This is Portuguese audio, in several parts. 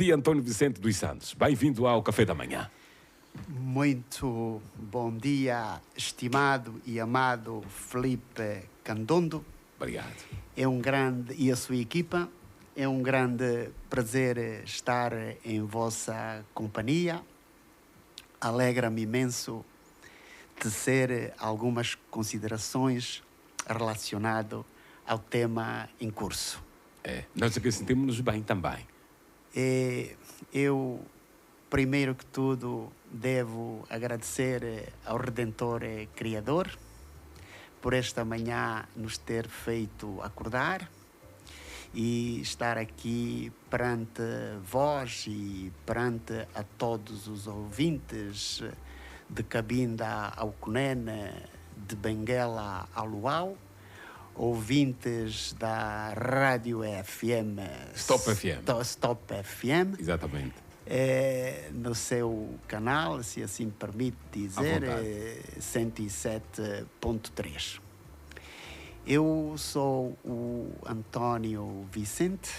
dia, António Vicente dos Santos. Bem-vindo ao Café da Manhã. Muito bom dia, estimado e amado Felipe Candondo. Obrigado. E a sua equipa, é um grande prazer estar em vossa companhia. Alegra-me imenso tecer algumas considerações relacionadas ao tema em curso. Nós aqui sentimos-nos bem também. Eu, primeiro que tudo, devo agradecer ao Redentor Criador por esta manhã nos ter feito acordar e estar aqui perante vós e perante a todos os ouvintes de Cabinda ao Cunene, de Benguela ao Luau, ouvintes da Rádio FM Stop FM. Exatamente. No seu canal, se assim me permite dizer, 107.3. Eu sou o António Vicente,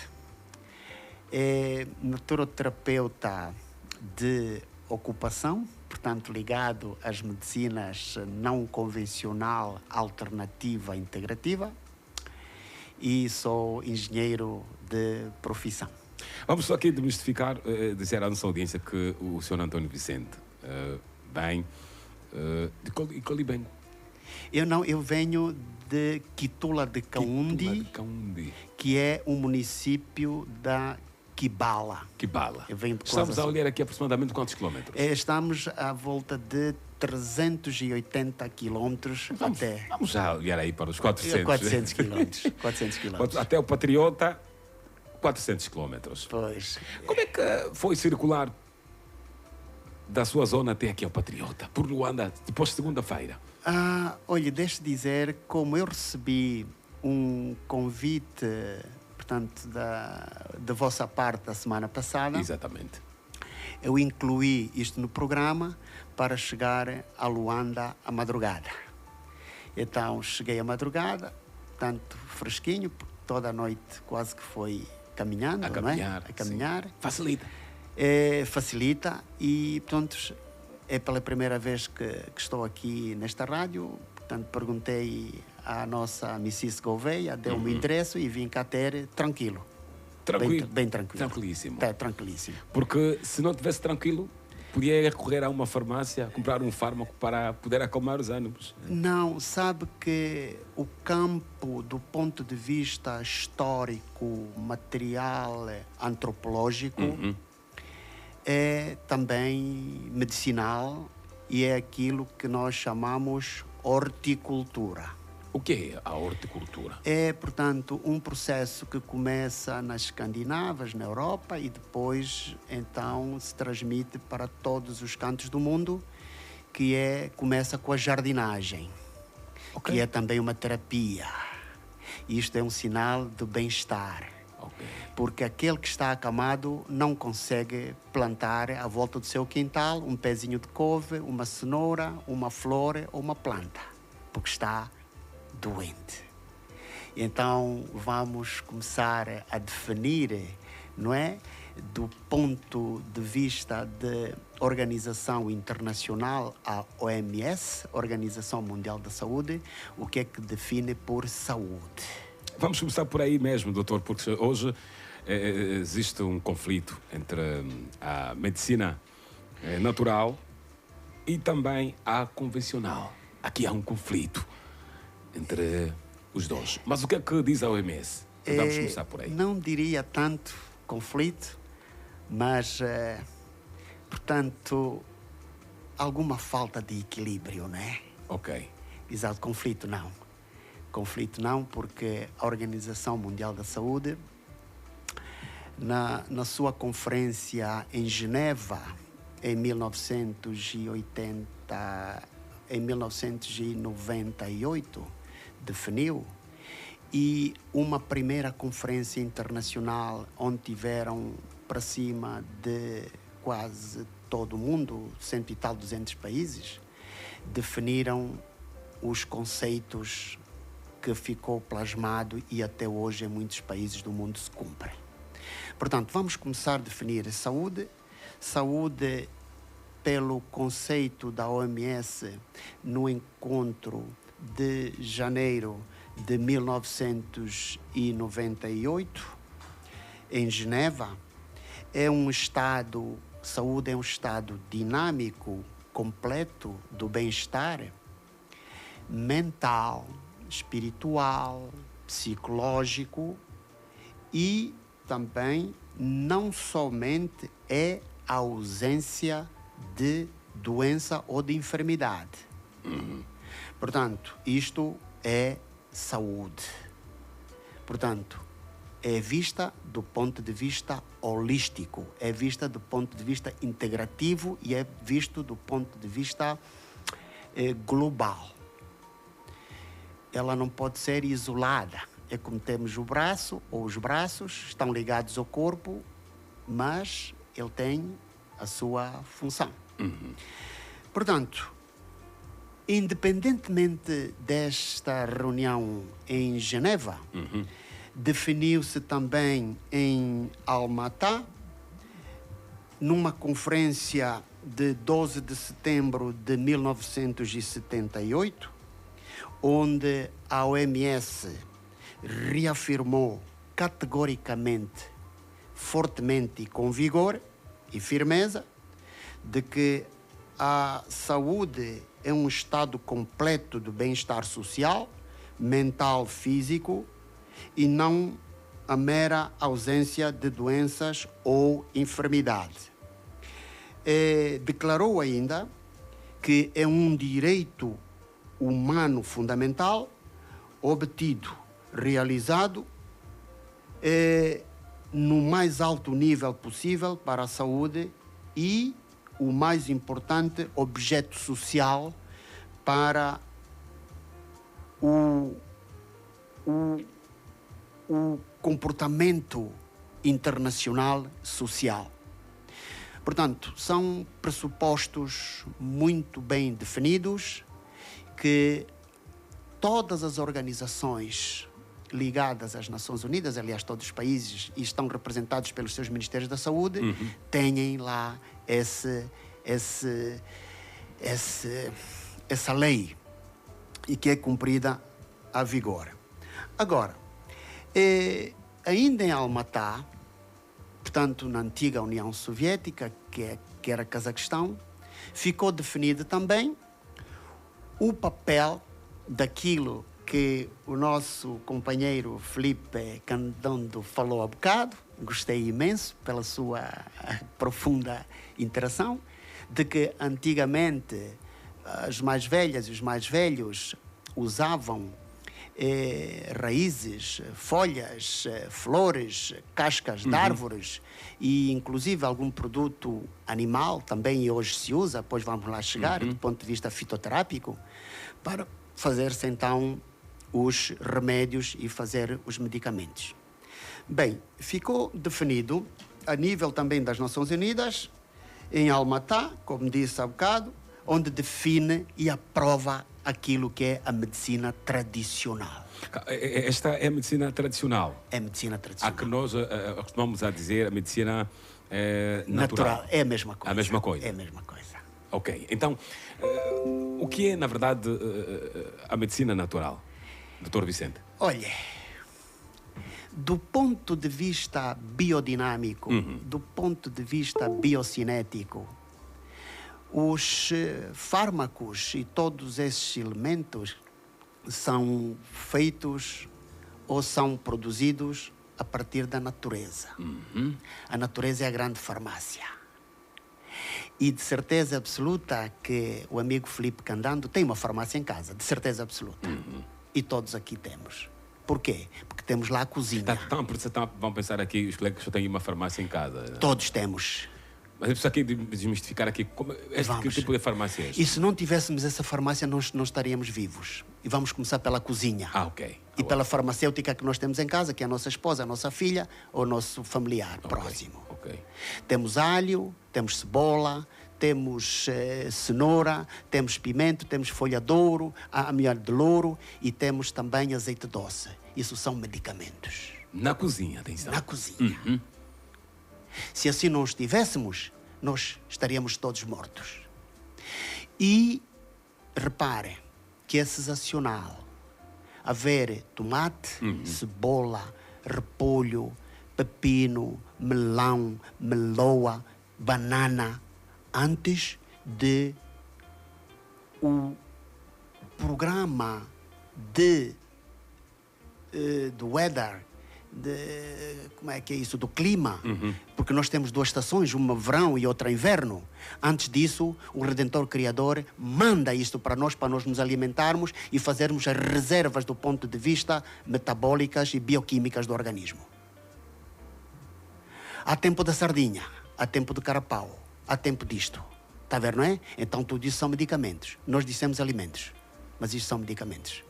naturoterapeuta de ocupação, portanto ligado às medicinas não convencional, alternativa, integrativa, e sou engenheiro de profissão. Vamos só aqui demystificar, dizer à nossa audiência que o Sr. António Vicente vem de Colibeng. Eu venho de Quitula de Caundi, que é um município da Quibala. Estamos a olhar aqui aproximadamente quantos quilómetros? Estamos à volta de 380 quilómetros até... Vamos já olhar aí para os 400. 400 quilómetros. Até o Patriota, 400 quilómetros. Pois. Como é que foi circular da sua zona até aqui ao Patriota, por Luanda, depois de segunda-feira? Olha, deixe dizer, como eu recebi um convite, portanto, da vossa parte da semana passada. Exatamente. Eu incluí isto no programa para chegar a Luanda à madrugada. Então, cheguei à madrugada, tanto fresquinho, porque toda a noite quase que foi caminhando, a caminhar. Sim. Facilita. Facilita e, portanto, é pela primeira vez que estou aqui nesta rádio. Portanto, perguntei à nossa Mrs. Gouveia, deu-me o endereço e vim cá ter tranquilo. Bem tranquilo. Tranquilíssimo. Tranquilíssimo. Porque se não tivesse tranquilo, podia recorrer a uma farmácia, comprar um fármaco para poder acalmar os ânimos. Não, sabe que o campo, do ponto de vista histórico, material, antropológico, é também medicinal e é aquilo que nós chamamos horticultura. O que é a horticultura? É, portanto, um processo que começa nas Escandinavas, na Europa, e depois, então, se transmite para todos os cantos do mundo, começa com a jardinagem, que é também uma terapia. Isto é um sinal de bem-estar. Porque aquele que está acamado não consegue plantar à volta do seu quintal um pezinho de couve, uma cenoura, uma flor ou uma planta, porque está doente. Então vamos começar a definir, não é, do ponto de vista de organização internacional, a OMS, Organização Mundial da Saúde, o que é que define por saúde. Vamos começar por aí mesmo, doutor, porque hoje existe um conflito entre a medicina natural e também a convencional. Aqui há um conflito entre os dois. Mas o que é que diz a OMS? Vamos começar por aí. Não diria tanto conflito, mas, portanto, alguma falta de equilíbrio, não é? Exato, conflito não. Conflito não, porque a Organização Mundial da Saúde, na sua conferência em Geneva, em 1998, definiu, e uma primeira conferência internacional onde tiveram para cima de quase todo o mundo, 100 e tal, 200 países, definiram os conceitos que ficou plasmado e até hoje em muitos países do mundo se cumprem. Portanto, vamos começar a definir saúde. Saúde, pelo conceito da OMS, no encontro de janeiro de 1998, em Geneva, saúde é um estado dinâmico, completo do bem-estar mental, espiritual, psicológico e também não somente é a ausência de doença ou de enfermidade. Portanto, isto é saúde. Portanto, é vista do ponto de vista holístico, é vista do ponto de vista integrativo e é visto do ponto de vista global. Ela não pode ser isolada. É como temos o braço ou os braços, estão ligados ao corpo, mas ele tem a sua função. Portanto, independentemente desta reunião em Geneva, definiu-se também em Almatá, numa conferência de 12 de setembro de 1978, onde a OMS reafirmou categoricamente, fortemente e com vigor e firmeza, de que a saúde é um estado completo de bem-estar social, mental, físico, e não a mera ausência de doenças ou enfermidade. Declarou ainda que é um direito humano fundamental, obtido, realizado no mais alto nível possível para a saúde e o mais importante objeto social para o comportamento internacional social. Portanto, são pressupostos muito bem definidos que todas as organizações ligadas às Nações Unidas, aliás, todos os países, e estão representados pelos seus Ministérios da Saúde, têm lá essa lei e que é cumprida a vigor. Agora, ainda em Almatá, portanto, na antiga União Soviética, que era Cazaquistão, ficou definido também o papel daquilo que o nosso companheiro Felipe Candondo falou há bocado. Gostei imenso pela sua profunda interação, de que antigamente as mais velhas e os mais velhos usavam raízes, folhas, flores, cascas de árvores e inclusive algum produto animal também hoje se usa, depois vamos lá chegar, do ponto de vista fitoterápico, para fazer-se então os remédios e fazer os medicamentos. Bem, ficou definido a nível também das Nações Unidas, em Almatá, como disse há bocado, onde define e aprova aquilo que é a medicina tradicional. Esta é a medicina tradicional? É a medicina tradicional. A que nós costumamos a dizer a medicina natural. É a mesma coisa. A mesma coisa. É a mesma coisa. Ok. Então, o que é, na verdade, a medicina natural, Dr. Vicente? Olha, do ponto de vista biodinâmico, do ponto de vista biocinético, os fármacos e todos esses elementos são feitos ou são produzidos a partir da natureza. A natureza é a grande farmácia. E de certeza absoluta que o amigo Felipe Candando tem uma farmácia em casa, de certeza absoluta. E todos aqui temos. Por quê? Porque temos lá a cozinha. Vão pensar aqui, os colegas que têm uma farmácia em casa. Todos temos. Mas eu preciso aqui desmistificar aqui que tipo de farmácia é esta? E se não tivéssemos essa farmácia, não estaríamos vivos. E vamos começar pela cozinha. Ok. E pela farmacêutica que nós temos em casa, que é a nossa esposa, a nossa filha ou o nosso familiar próximo. Ok. Temos alho, temos cebola, temos cenoura, temos pimento, temos folha de ouro, amido de louro e temos também azeite doce. Isso são medicamentos. Na cozinha, atenção. Na cozinha. Se assim não estivéssemos, nós estaríamos todos mortos. E repare que é sensacional haver tomate, cebola, repolho, pepino, melão, meloa, banana, antes de o programa do weather, como é que é isso, do clima, porque nós temos 2 estações, uma verão e outra inverno. Antes disso, o Redentor Criador manda isto para nós nos alimentarmos e fazermos as reservas do ponto de vista metabólicas e bioquímicas do organismo. Há tempo da sardinha, há tempo do carapau, há tempo disto. Está a ver, não é? Então tudo isso são medicamentos. Nós dissemos alimentos, mas isto são medicamentos.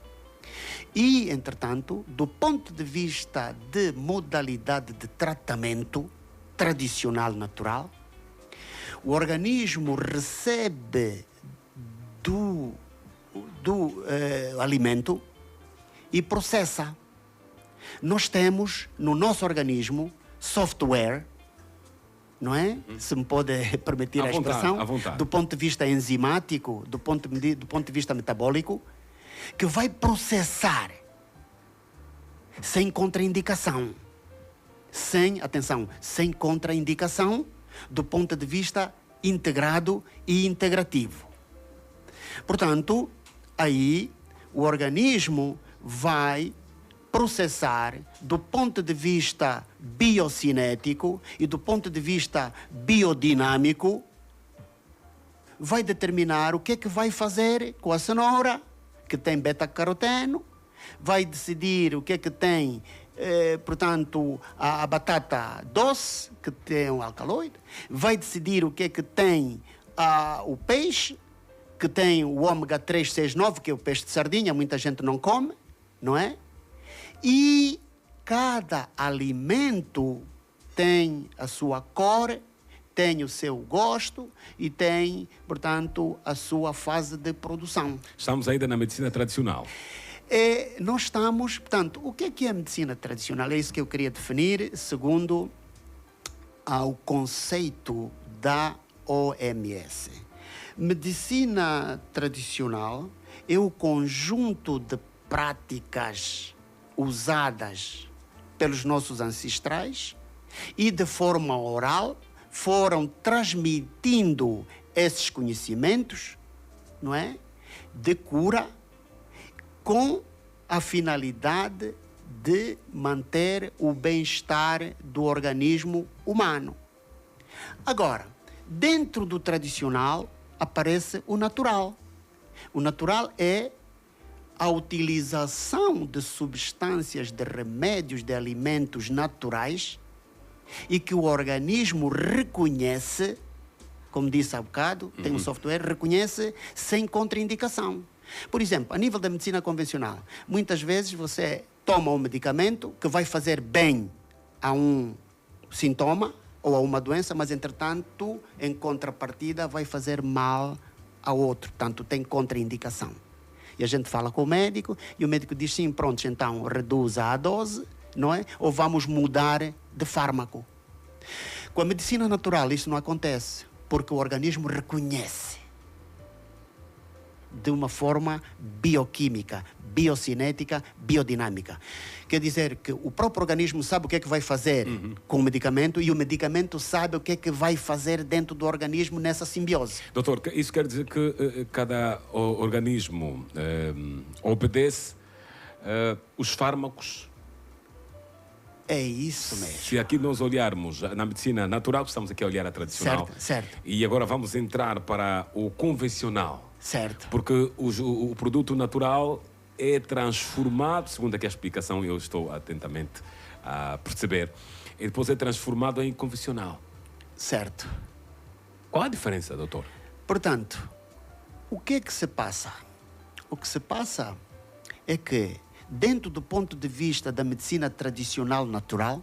E, entretanto, do ponto de vista de modalidade de tratamento tradicional natural, o organismo recebe do alimento e processa. Nós temos no nosso organismo software, não é? Se me pode permitir a expressão, do ponto de vista enzimático, do ponto de vista metabólico, que vai processar sem contraindicação. Sem contraindicação do ponto de vista integrado e integrativo. Portanto, aí o organismo vai processar do ponto de vista biocinético e do ponto de vista biodinâmico, vai determinar o que é que vai fazer com a cenoura, que tem beta-caroteno, vai decidir o que é que tem, portanto, a batata doce, que tem um alcaloide, vai decidir o que é que tem o peixe, que tem o ômega 3, 6, 9, que é o peixe de sardinha, muita gente não come, não é? E cada alimento tem a sua cor, tem o seu gosto e tem, portanto, a sua fase de produção. Estamos ainda na medicina tradicional. Nós estamos, portanto, o que é a medicina tradicional? É isso que eu queria definir, segundo o conceito da OMS. Medicina tradicional é o conjunto de práticas usadas pelos nossos ancestrais e de forma oral foram transmitindo esses conhecimentos, não é? De cura, com a finalidade de manter o bem-estar do organismo humano. Agora, dentro do tradicional aparece o natural. O natural é a utilização de substâncias, de remédios, de alimentos naturais e que o organismo reconhece, como disse há bocado, tem um software, reconhece sem contraindicação. Por exemplo, a nível da medicina convencional, muitas vezes você toma um medicamento que vai fazer bem a um sintoma ou a uma doença, mas, entretanto, em contrapartida, vai fazer mal a outro. Portanto, tem contraindicação. E a gente fala com o médico e o médico diz, sim, pronto, então reduza a dose, não é? Ou vamos mudar de fármaco. Com a medicina natural isso não acontece, porque o organismo reconhece de uma forma bioquímica, biocinética, biodinâmica. Quer dizer que o próprio organismo sabe o que é que vai fazer com o medicamento e o medicamento sabe o que é que vai fazer dentro do organismo nessa simbiose. Doutor, isso quer dizer que cada organismo obedece os fármacos? É isso mesmo. Se aqui nós olharmos na medicina natural, estamos aqui a olhar a tradicional. Certo. E agora vamos entrar para o convencional. Certo. Porque o produto natural é transformado, segundo aqui a explicação, eu estou atentamente a perceber, e depois é transformado em convencional. Certo. Qual a diferença, doutor? Portanto, o que é que se passa? O que se passa é que, dentro do ponto de vista da medicina tradicional natural,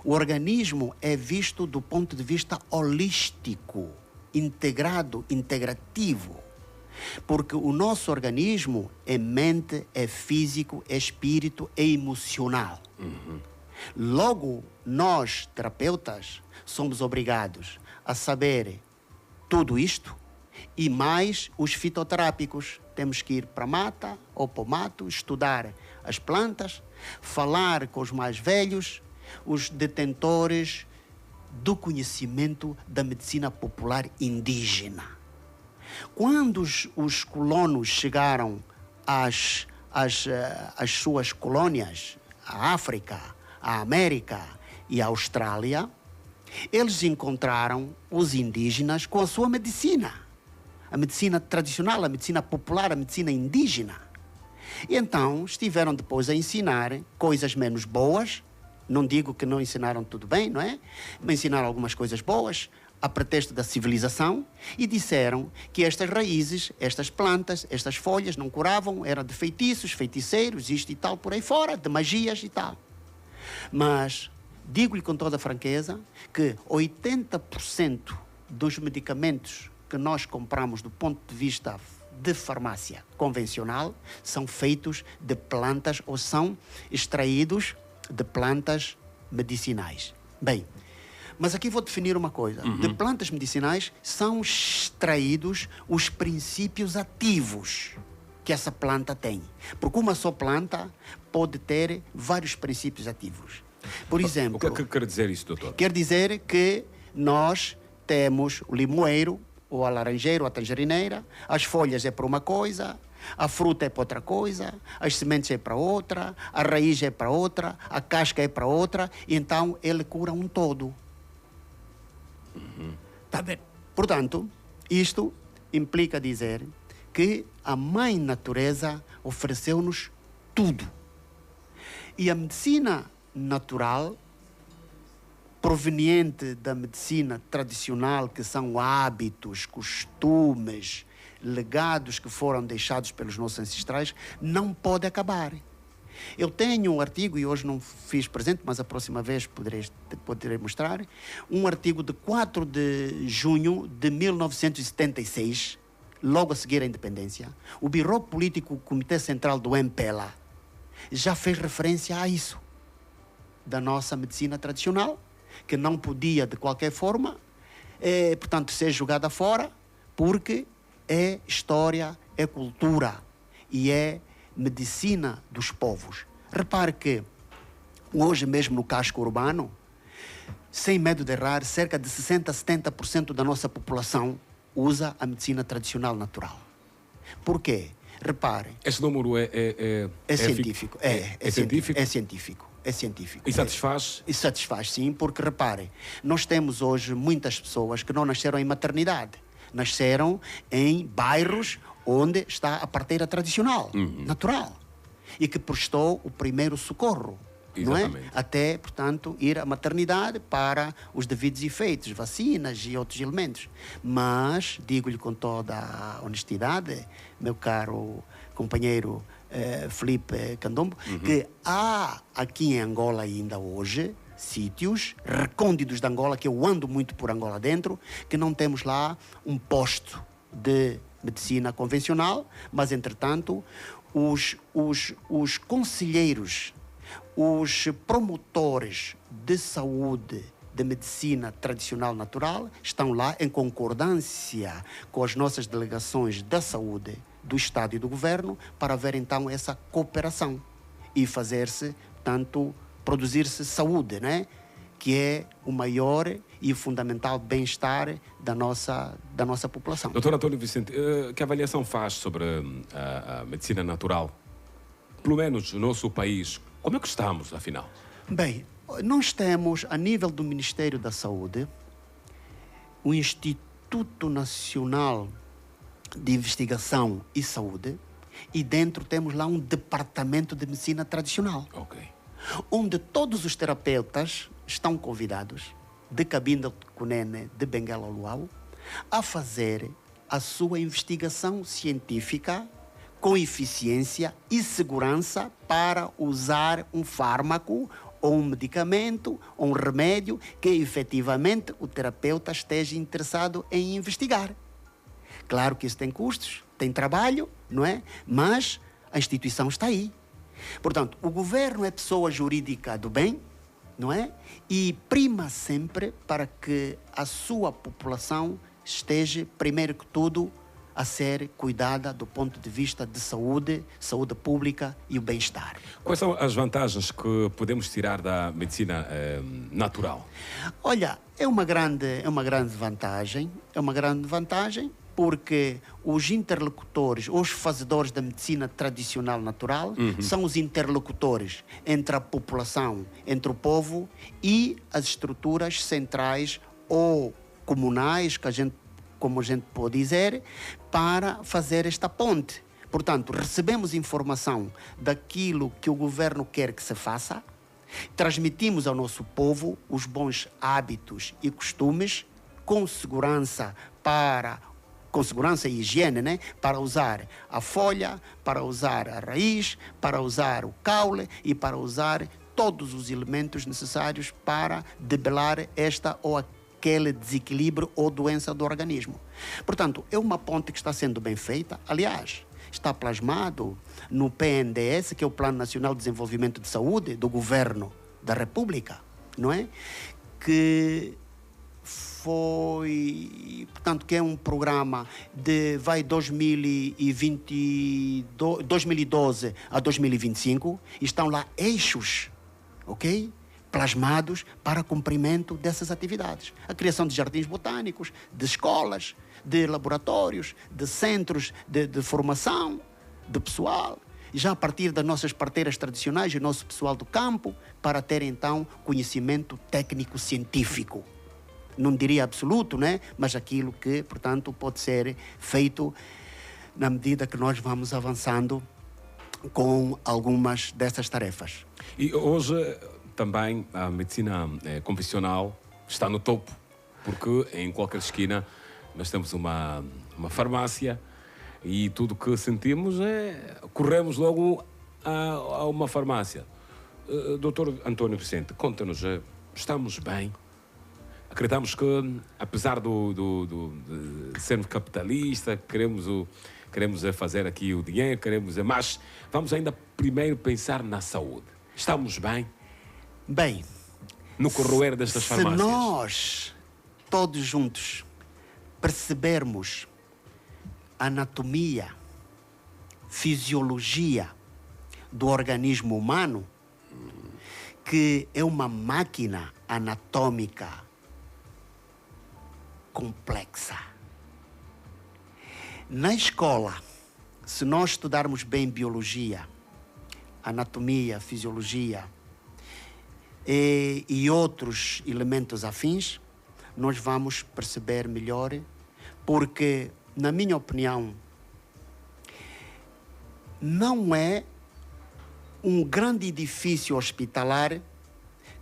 o organismo é visto do ponto de vista holístico, integrado, integrativo. Porque o nosso organismo é mente, é físico, é espírito, é emocional. Logo, nós, terapeutas, somos obrigados a saber tudo isto e mais os fitoterápicos. Temos que ir para a mata ou para o mato, estudar as plantas, falar com os mais velhos, os detentores do conhecimento da medicina popular indígena. Quando os colonos chegaram às suas colônias, à África, à América e à Austrália, eles encontraram os indígenas com a sua medicina. A medicina tradicional, a medicina popular, a medicina indígena. E então estiveram depois a ensinar coisas menos boas. Não digo que não ensinaram tudo bem, não é? Mas ensinaram algumas coisas boas, a pretexto da civilização, e disseram que estas raízes, estas plantas, estas folhas não curavam, eram de feitiços, feiticeiros, isto e tal, por aí fora, de magias e tal. Mas digo-lhe com toda a franqueza que 80% dos medicamentos que nós compramos do ponto de vista de farmácia convencional são feitos de plantas ou são extraídos de plantas medicinais. Bem, mas aqui vou definir uma coisa. De plantas medicinais são extraídos os princípios ativos que essa planta tem. Porque uma só planta pode ter vários princípios ativos. Por exemplo... O que é que quer dizer isso, doutor? Quer dizer que nós temos o limoeiro, ou a laranjeira, ou a tangerineira, as folhas é para uma coisa, a fruta é para outra coisa, as sementes é para outra, a raiz é para outra, a casca é para outra, e então ele cura um todo. Tá bem? Portanto, isto implica dizer que a Mãe Natureza ofereceu-nos tudo. E a medicina natural, proveniente da medicina tradicional, que são hábitos, costumes, legados que foram deixados pelos nossos ancestrais, não pode acabar. Eu tenho um artigo, e hoje não fiz presente, mas a próxima vez poderei mostrar, um artigo de 4 de junho de 1976, logo a seguir à independência. O Biro Político Comitê Central do MPLA já fez referência a isso, da nossa medicina tradicional, que não podia, de qualquer forma, portanto, ser jogada fora, porque é história, é cultura e é medicina dos povos. Repare que, hoje mesmo no casco urbano, sem medo de errar, cerca de 60% a 70% da nossa população usa a medicina tradicional natural. Por quê? Repare. Esse número é científico. É científico? É científico. É científico. E satisfaz? E satisfaz, sim, porque, reparem, nós temos hoje muitas pessoas que não nasceram em maternidade. Nasceram em bairros onde está a parteira tradicional, natural, e que prestou o primeiro socorro. Exatamente. Não é? Até, portanto, ir à maternidade para os devidos efeitos, vacinas e outros elementos. Mas, digo-lhe com toda a honestidade, meu caro companheiro Felipe Candombo, que há aqui em Angola ainda hoje sítios recônditos de Angola, que eu ando muito por Angola dentro, que não temos lá um posto de medicina convencional, mas, entretanto, os conselheiros, os promotores de saúde, de medicina tradicional natural, estão lá em concordância com as nossas delegações da saúde do Estado e do Governo para haver então essa cooperação e fazer-se, tanto, produzir-se saúde, né? Que é o maior e fundamental bem-estar da nossa população. Doutor António Vicente, que avaliação faz sobre a medicina natural? Pelo menos no nosso país, como é que estamos, afinal? Bem, nós temos, a nível do Ministério da Saúde, o Instituto Nacional de Investigação e Saúde, e dentro temos lá um departamento de medicina tradicional. Ok. Onde todos os terapeutas estão convidados, de Cabinda Cunene, de Benguela ao Luau, a fazer a sua investigação científica com eficiência e segurança para usar um fármaco ou um medicamento ou um remédio que efetivamente o terapeuta esteja interessado em investigar. Claro que isso tem custos, tem trabalho, não é? Mas a instituição está aí. Portanto, o governo é pessoa jurídica do bem, não é? E prima sempre para que a sua população esteja, primeiro que tudo, a ser cuidada do ponto de vista de saúde, saúde pública e o bem-estar. Quais são as vantagens que podemos tirar da medicina natural? Olha, é uma grande vantagem, porque os interlocutores, os fazedores da medicina tradicional natural, são os interlocutores entre a população, entre o povo e as estruturas centrais ou comunais, como a gente pode dizer, para fazer esta ponte. Portanto, recebemos informação daquilo que o governo quer que se faça, transmitimos ao nosso povo os bons hábitos e costumes com segurança e higiene, né? Para usar a folha, para usar a raiz, para usar o caule e para usar todos os elementos necessários para debelar esta ou aquele desequilíbrio ou doença do organismo. Portanto, é uma ponte que está sendo bem feita. Aliás, está plasmado no PNDS, que é o Plano Nacional de Desenvolvimento de Saúde do Governo da República, não é? Que foi, portanto, que é um programa de 2012 a 2025, e estão lá eixos, ok? Plasmados para cumprimento dessas atividades. A criação de jardins botânicos, de escolas, de laboratórios, de centros de formação de pessoal, já a partir das nossas parteiras tradicionais e nosso pessoal do campo, para ter então conhecimento técnico-científico. Não diria absoluto, né? Mas aquilo que, portanto, pode ser feito na medida que nós vamos avançando com algumas dessas tarefas. E hoje também a medicina convencional está no topo, porque em qualquer esquina nós temos uma farmácia e tudo que sentimos corremos logo a uma farmácia. Doutor António Vicente, conta-nos, estamos bem? Acreditamos que, apesar de sermos capitalistas, queremos fazer aqui o dinheiro, mas vamos ainda primeiro pensar na saúde. Estamos bem? Bem, no corroer destas farmácias. Se nós, todos juntos, percebermos a anatomia, fisiologia do organismo humano, que é uma máquina anatômica complexa. Na escola, se nós estudarmos bem biologia, anatomia, fisiologia e outros elementos afins, nós vamos perceber melhor, porque, na minha opinião, não é um grande edifício hospitalar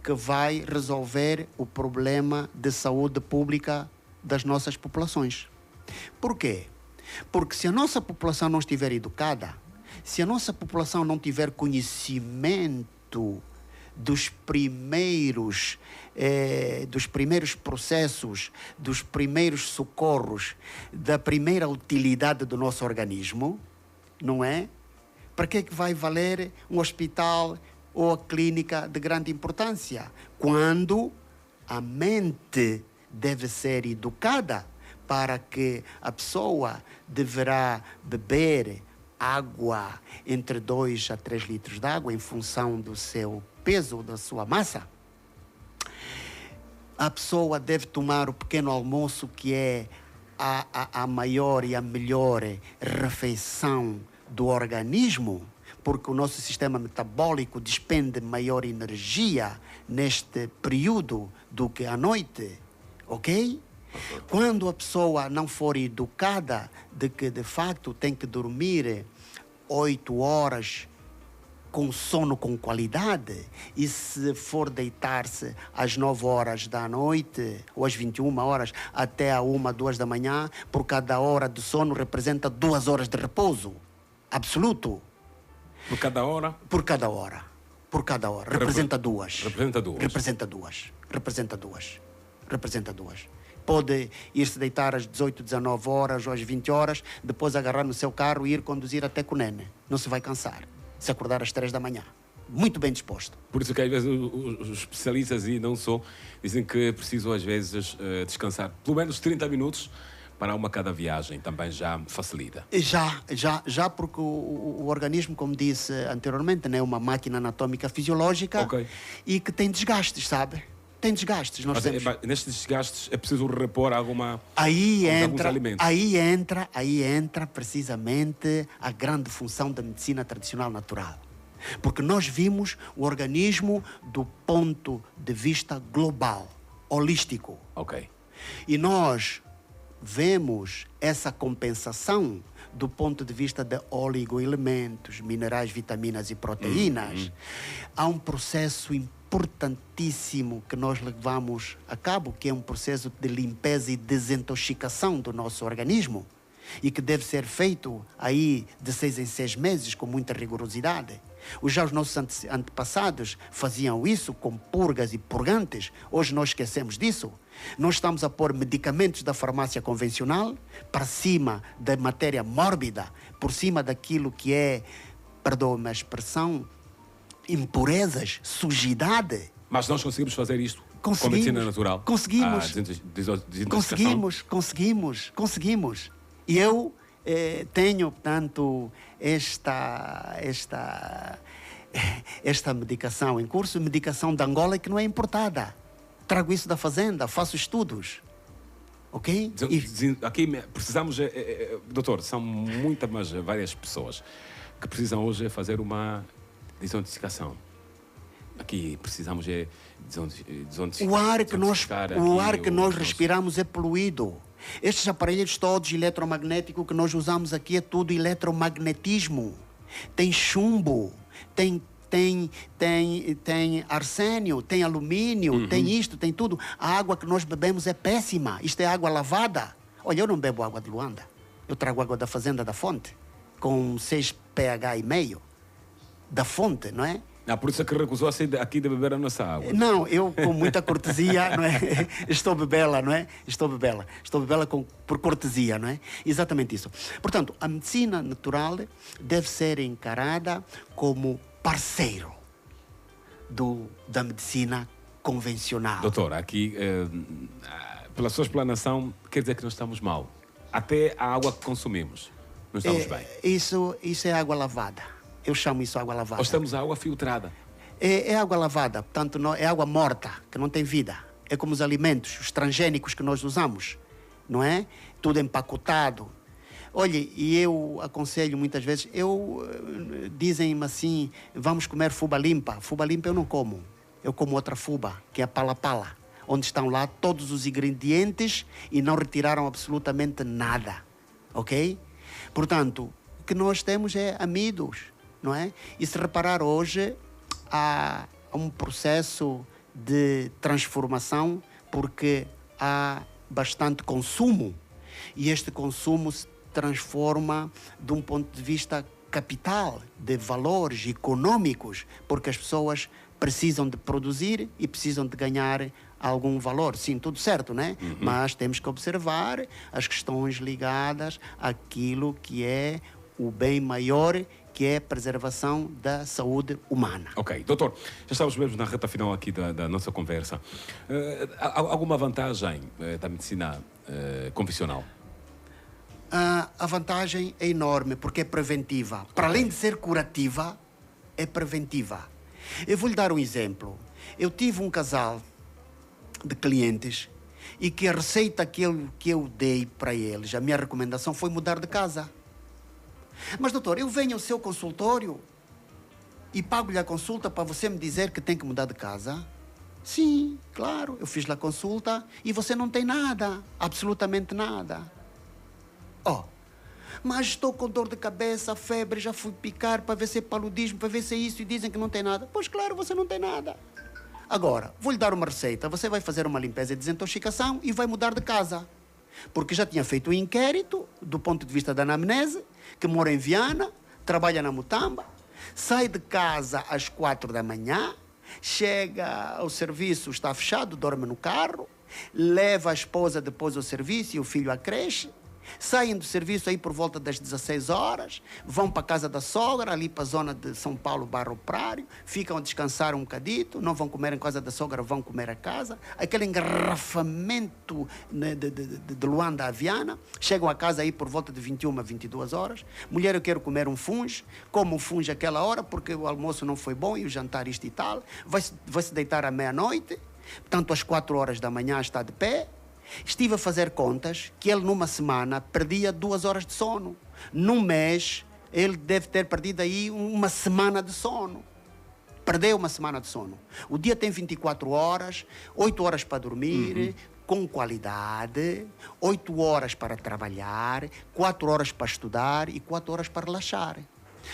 que vai resolver o problema de saúde pública das nossas populações. Por quê? Porque se a nossa população não estiver educada, se a nossa população não tiver conhecimento dos primeiros processos, dos primeiros socorros, da primeira utilidade do nosso organismo, não é? Para que é que vai valer um hospital ou a clínica de grande importância? Quando a mente deve ser educada para que a pessoa deverá beber água entre 2 a 3 litros de água em função do seu peso, da sua massa. A pessoa deve tomar o pequeno almoço, que é a maior e a melhor refeição do organismo, porque o nosso sistema metabólico despende maior energia neste período do que à noite, ok? Quando a pessoa não for educada de que, de facto, tem que dormir 8 horas com sono com qualidade, e se for deitar-se às 9 horas da noite, ou às 21 horas, até a 1, 2 da manhã, por cada hora de sono representa 2 horas de repouso absoluto. Por cada hora? Por cada hora. Por cada hora. Representa 2. Representa 2. Representa 2. Representa 2. Representa 2. Pode ir-se deitar às 18, 19 horas ou às 20 horas, depois agarrar no seu carro e ir conduzir até Cunene. Não se vai cansar se acordar às 3 da manhã. muito bem disposto. Por isso que às vezes os especialistas, e não só, dizem que precisam às vezes descansar pelo menos 30 minutos para uma cada viagem, também já facilita. Já porque o organismo, como disse anteriormente, né, é uma máquina anatômica fisiológica, Ok. e que tem desgastes, sabe? Tem desgastes. Nós temos... Nestes desgastes é preciso repor alguns alimentos. Aí entra precisamente a grande função da medicina tradicional natural. Porque nós vimos o organismo do ponto de vista global, holístico. Ok. E nós vemos essa compensação do ponto de vista de oligoelementos, minerais, vitaminas e proteínas. Há um processo importantíssimo que nós levamos a cabo, que é um processo de limpeza e desintoxicação do nosso organismo, e que deve ser feito aí de 6 em 6 meses com muita rigorosidade. Já os nossos antepassados faziam isso com purgas e purgantes. Hoje nós esquecemos disso. Nós estamos a pôr medicamentos da farmácia convencional para cima da matéria mórbida, por cima daquilo que é, perdoa-me a expressão, impurezas, sujidade. Mas nós conseguimos fazer isto com a medicina natural? Conseguimos. Conseguimos. E eu tenho, portanto, esta medicação em curso, medicação de Angola, que não é importada. Trago isso da fazenda, faço estudos. Ok? Aqui precisamos, doutor, são muitas, mas várias pessoas que precisam hoje fazer uma desintoxicação. Aqui precisamos desintoxicar. O ar que nós respiramos é poluído. Estes aparelhos todos eletromagnéticos que nós usamos aqui é tudo eletromagnetismo. Tem chumbo, tem arsênio, tem alumínio, tem isto, tem tudo. A água que nós bebemos é péssima. Isto é água lavada. Olha, eu não bebo água de Luanda. Eu trago água da fazenda da fonte, com 6 pH e meio da fonte, não é? Por isso é que recusou aqui de beber a nossa água. Não, eu com muita cortesia, não é? Estou a bebê-la, não é? Estou a bebê-la por cortesia, não é? Exatamente isso. Portanto, a medicina natural deve ser encarada como parceiro da medicina convencional. Doutor, aqui, pela sua explanação, quer dizer que nós estamos mal. Até a água que consumimos, não estamos bem. Isso é água lavada. Eu chamo isso água lavada. Ou estamos a água filtrada. É água lavada, portanto, é água morta, que não tem vida. É como os alimentos, os transgênicos que nós usamos, não é? Tudo empacotado. Olha, e eu aconselho muitas vezes, dizem-me assim, vamos comer fuba limpa. Fuba limpa eu não como. Eu como outra fuba, que é a pala-pala, onde estão lá todos os ingredientes e não retiraram absolutamente nada. Ok? Portanto, o que nós temos é amidos. Não é? E se reparar hoje, há um processo de transformação porque há bastante consumo e este consumo se transforma de um ponto de vista capital, de valores econômicos, porque as pessoas precisam de produzir e precisam de ganhar algum valor. Sim, tudo certo, né? Mas temos que observar as questões ligadas àquilo que é o bem maior, que é a preservação da saúde humana. Ok. Doutor, já estamos mesmo na reta final aqui da nossa conversa. Alguma vantagem da medicina convencional? A vantagem é enorme, porque é preventiva. Para além de ser curativa, é preventiva. Eu vou lhe dar um exemplo. Eu tive um casal de clientes e que a receita que eu dei para eles, a minha recomendação foi mudar de casa. Mas, doutor, eu venho ao seu consultório e pago-lhe a consulta para você me dizer que tem que mudar de casa? Sim, claro, eu fiz-lhe a consulta e você não tem nada, absolutamente nada. Mas estou com dor de cabeça, febre, já fui picar para ver se é paludismo, para ver se é isso e dizem que não tem nada. Pois claro, você não tem nada. Agora, vou-lhe dar uma receita, você vai fazer uma limpeza e desintoxicação e vai mudar de casa. Porque já tinha feito um inquérito do ponto de vista da anamnese, que mora em Viana, trabalha na Mutamba, sai de casa às 4 da manhã, chega ao serviço, está fechado, dorme no carro, leva a esposa depois ao serviço e o filho à creche, Saem do serviço aí por volta das 16 horas, vão para a casa da sogra, ali para a zona de São Paulo, Barra Operário, ficam a descansar um bocadito, não vão comer em casa da sogra, vão comer a casa. Aquele engarrafamento, né, de Luanda a Viana, chegam a casa aí por volta de 21 a 22 horas. Mulher, eu quero comer um funge, como um funge àquela hora, porque o almoço não foi bom e o jantar isto e tal. Vai se deitar à meia-noite, portanto às 4 horas da manhã está de pé. Estive a fazer contas que ele numa semana perdia 2 horas de sono. Num mês, ele deve ter perdido aí uma semana de sono. Perdeu uma semana de sono. O dia tem 24 horas, 8 horas para dormir, com qualidade, 8 horas para trabalhar, 4 horas para estudar e 4 horas para relaxar.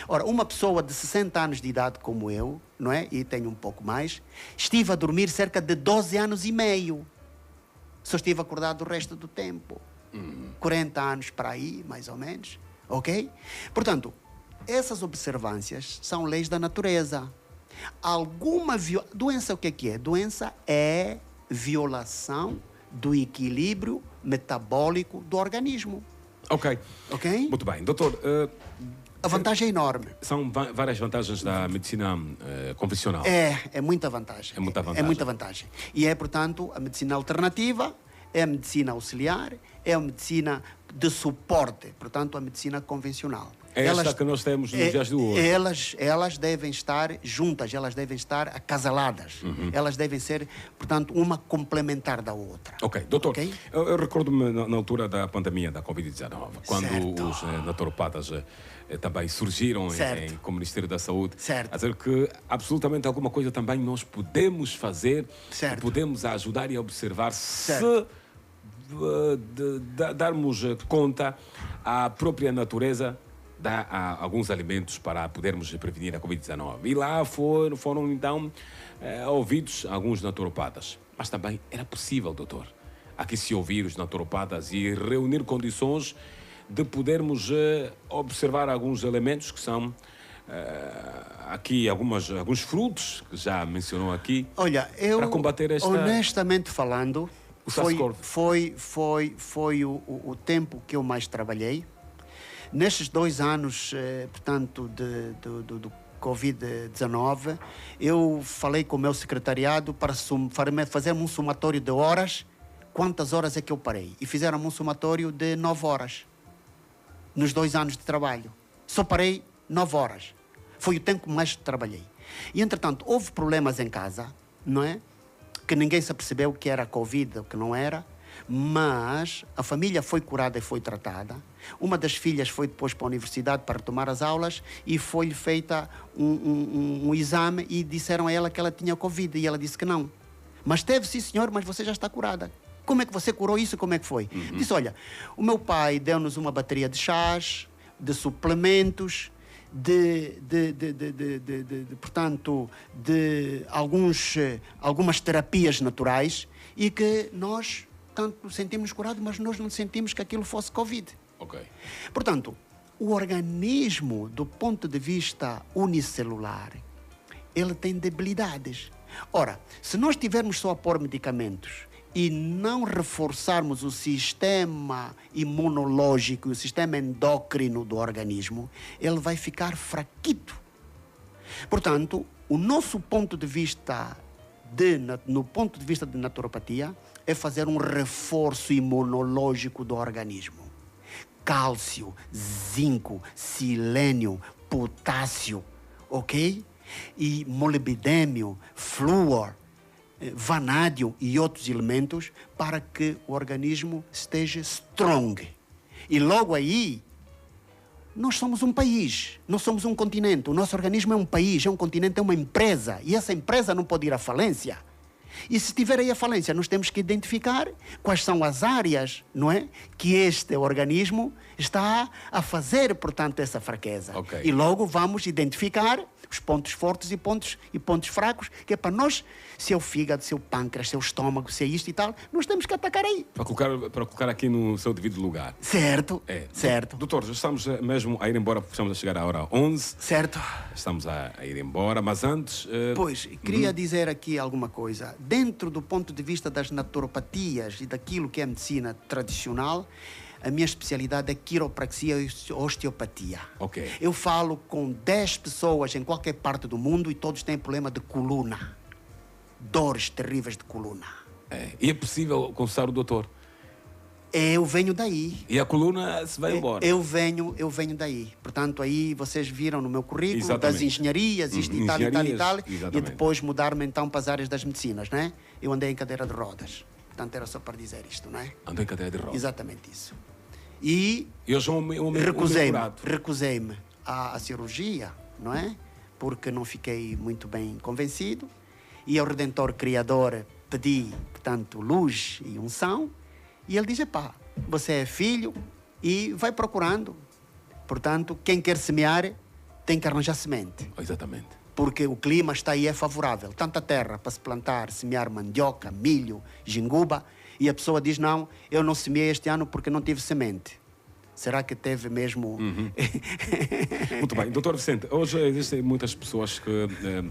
Ora, uma pessoa de 60 anos de idade como eu, não é? E tenho um pouco mais, estive a dormir cerca de 12 anos e meio. Só estive acordado o resto do tempo. 40 anos para aí, mais ou menos. Ok? Portanto, essas observâncias são leis da natureza. Doença, o que é? Doença é violação do equilíbrio metabólico do organismo. Ok. Ok? Muito bem. Doutor, a vantagem é enorme. são várias vantagens da medicina convencional. É muita vantagem. É muita vantagem. É muita vantagem. E é, portanto, a medicina alternativa, é a medicina auxiliar, é a medicina de suporte, portanto, a medicina convencional. É esta que nós temos nos dias de hoje. Elas devem estar juntas, elas devem estar acasaladas. Elas devem ser, portanto, uma complementar da outra. Ok, doutor, Okay? eu recordo-me na altura da pandemia da Covid-19, quando Certo. os naturopatas também surgiram com o Ministério da Saúde, Certo. a dizer que absolutamente alguma coisa também nós podemos fazer, Certo. podemos ajudar e observar Certo. se darmos conta à própria natureza dá alguns alimentos para podermos prevenir a Covid-19. E lá foram então ouvidos alguns naturopatas. Mas também era possível, doutor, aqui se ouvir os naturopatas e reunir condições de podermos observar alguns elementos que são aqui alguns frutos que já mencionou aqui. Olha, para combater esta... honestamente falando, O SARS-CoV. foi o tempo que eu mais trabalhei. Nestes 2 anos, portanto, do Covid-19, eu falei com o meu secretariado para fazer um somatório de horas, quantas horas é que eu parei. E fizeram um somatório de 9 horas, nos 2 anos de trabalho. Só parei 9 horas. Foi o tempo que mais trabalhei. E, entretanto, houve problemas em casa, não é? Que ninguém se apercebeu que era Covid ou que não era. Mas a família foi curada e foi tratada. Uma das filhas foi depois para a universidade para retomar as aulas e foi-lhe feita um exame e disseram a ela que ela tinha Covid e ela disse que não. Mas teve, sim senhor, mas você já está curada. Como é que você curou isso? Como é que foi? Disse, olha, o meu pai deu-nos uma bateria de chás, de suplementos, portanto, de algumas terapias naturais e que nós tanto sentimos curados, mas nós não sentimos que aquilo fosse Covid. Ok. Portanto, o organismo, do ponto de vista unicelular, ele tem debilidades. Ora, se nós tivermos só a pôr medicamentos e não reforçarmos o sistema imunológico e o sistema endócrino do organismo, ele vai ficar fraquito. Portanto, o nosso ponto de vista no ponto de vista de naturopatia é fazer um reforço imunológico do organismo. Cálcio, zinco, selênio, potássio, ok? E molibdênio, flúor, vanádio e outros elementos para que o organismo esteja strong. E logo aí, nós somos um país, nós somos um continente. O nosso organismo é um país, é um continente, é uma empresa. E essa empresa não pode ir à falência. E se tiver aí a falência, nós temos que identificar quais são as áreas, não é? Que este organismo está a fazer, portanto, essa fraqueza. Okay. E logo vamos identificar os pontos fortes e pontos fracos, que é para nós, se é o fígado, se é o pâncreas, se é o estômago, se é isto e tal, nós temos que atacar aí. Para colocar aqui no seu devido lugar. Certo, certo. Doutor, já estamos mesmo a ir embora, porque estamos a chegar à hora 11. Certo. Estamos a ir embora, mas antes... Pois, queria dizer aqui alguma coisa. Dentro do ponto de vista das naturopatias e daquilo que é a medicina tradicional, a minha especialidade é quiropraxia e osteopatia. Ok. Eu falo com 10 pessoas em qualquer parte do mundo e todos têm problema de coluna. Dores terríveis de coluna. E é possível consultar o doutor? Eu venho daí. E a coluna se vai embora? Eu venho daí. Portanto, aí vocês viram no meu currículo Exatamente. das engenharias, isto e tal e tal e tal. Exatamente. E depois mudaram-me então para as áreas das medicinas, né? Eu andei em cadeira de rodas. Portanto, era só para dizer isto, não é? Andou em cadeira de rodas. Exatamente isso. E Eu sou um recusei-me à cirurgia, não é? Porque não fiquei muito bem convencido. E ao Redentor Criador pedi, portanto, luz e unção. E ele diz, epá, você é filho e vai procurando. Portanto, quem quer semear tem que arranjar semente. Exatamente. Porque o clima está aí, é favorável. Tanta terra para se plantar, semear mandioca, milho, jinguba. E a pessoa diz, não, eu não semeei este ano porque não tive semente. Será que teve mesmo... Muito bem. Doutor Vicente, hoje existem muitas pessoas que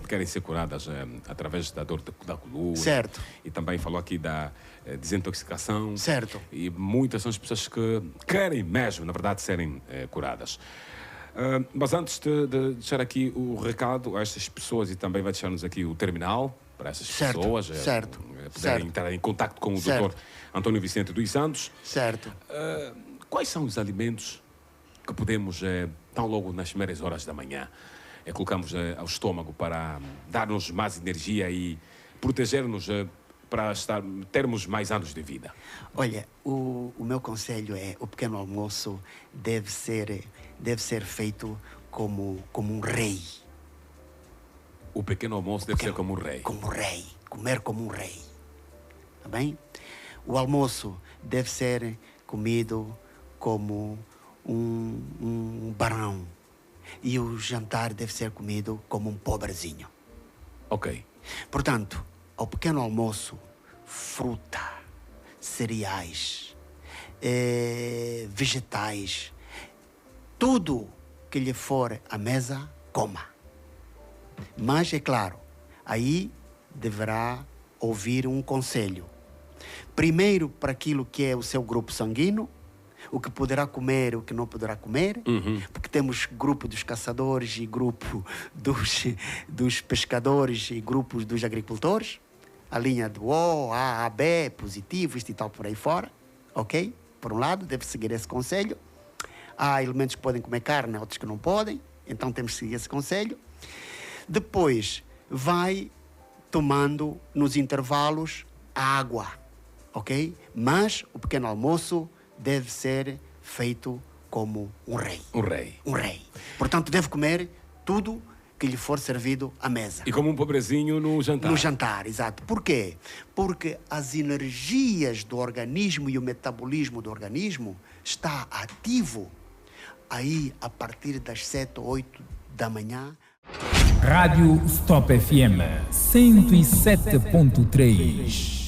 querem ser curadas através da dor da coluna. Certo. E também falou aqui da desintoxicação. Certo. E muitas são as pessoas que querem mesmo, na verdade, serem curadas. Mas antes de deixar aqui o recado a estas pessoas, e também vai deixar-nos aqui o terminal para essas pessoas poderem entrar em contato com o doutor António Vicente dos Santos. Certo. Quais são os alimentos que podemos, tão logo nas primeiras horas da manhã, colocamos ao estômago para dar-nos mais energia e proteger-nos para termos mais anos de vida? Olha, o meu conselho é, o pequeno almoço deve ser feito como um rei. O pequeno almoço deve ser como um rei. Como um rei. Comer como um rei. Tá bem? O almoço deve ser comido como um barão. E o jantar deve ser comido como um pobrezinho. Ok. Portanto, ao pequeno almoço, fruta, cereais, vegetais, tudo que lhe for à mesa, coma. Mas, é claro, aí deverá ouvir um conselho. Primeiro, para aquilo que é o seu grupo sanguíneo, o que poderá comer, o que não poderá comer, porque temos grupo dos caçadores e grupo dos pescadores e grupos dos agricultores, a linha do O, A, B, positivo, isto e tal por aí fora, ok? Por um lado, deve seguir esse conselho. Há elementos que podem comer carne, outros que não podem, então temos que seguir esse conselho. Depois, vai tomando nos intervalos água, ok? Mas o pequeno almoço deve ser feito como um rei. Um rei. Um rei. Portanto, deve comer tudo que lhe for servido à mesa. E como um pobrezinho no jantar. No jantar, exato. Por quê? Porque as energias do organismo e o metabolismo do organismo está ativo aí a partir das 7 ou 8 da manhã. Rádio Stop FM 107.3